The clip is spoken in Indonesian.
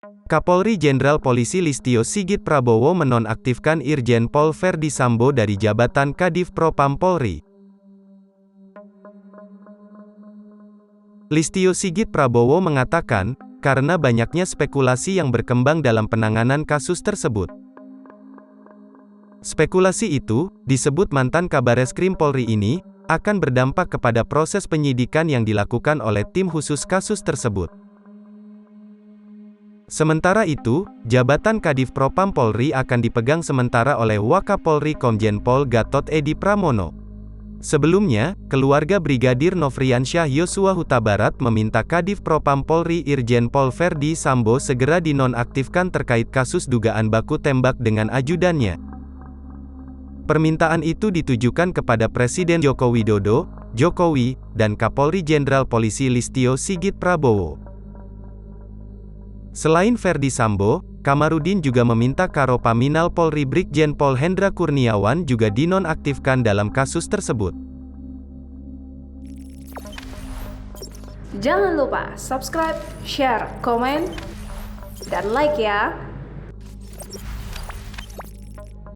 Kapolri Jenderal Polisi Listio Sigit Prabowo menonaktifkan Irjen Pol Verdi Sambo dari jabatan Kadif Propam Polri. Listio Sigit Prabowo mengatakan, karena banyaknya spekulasi yang berkembang dalam penanganan kasus tersebut. Spekulasi itu, disebut mantan Kabareskrim Polri ini, akan berdampak kepada proses penyidikan yang dilakukan oleh tim khusus kasus tersebut. Sementara itu, jabatan Kadif Propam Polri akan dipegang sementara oleh Wakapolri Komjen Pol Gatot Edi Pramono. Sebelumnya, keluarga Brigadir Nofriansyah Yosua Huta Barat meminta Kadif Propam Polri Irjen Pol Verdi Sambo segera dinonaktifkan terkait kasus dugaan baku tembak dengan ajudannya. Permintaan itu ditujukan kepada Presiden Joko Widodo, Jokowi, dan Kapolri Jenderal Polisi Listio Sigit Prabowo. Selain Verdi Sambo, Kamarudin juga meminta Karopaminal Polri Brigjen Pol Hendra Kurniawan juga dinonaktifkan dalam kasus tersebut. Jangan lupa subscribe, share, komen, dan like ya!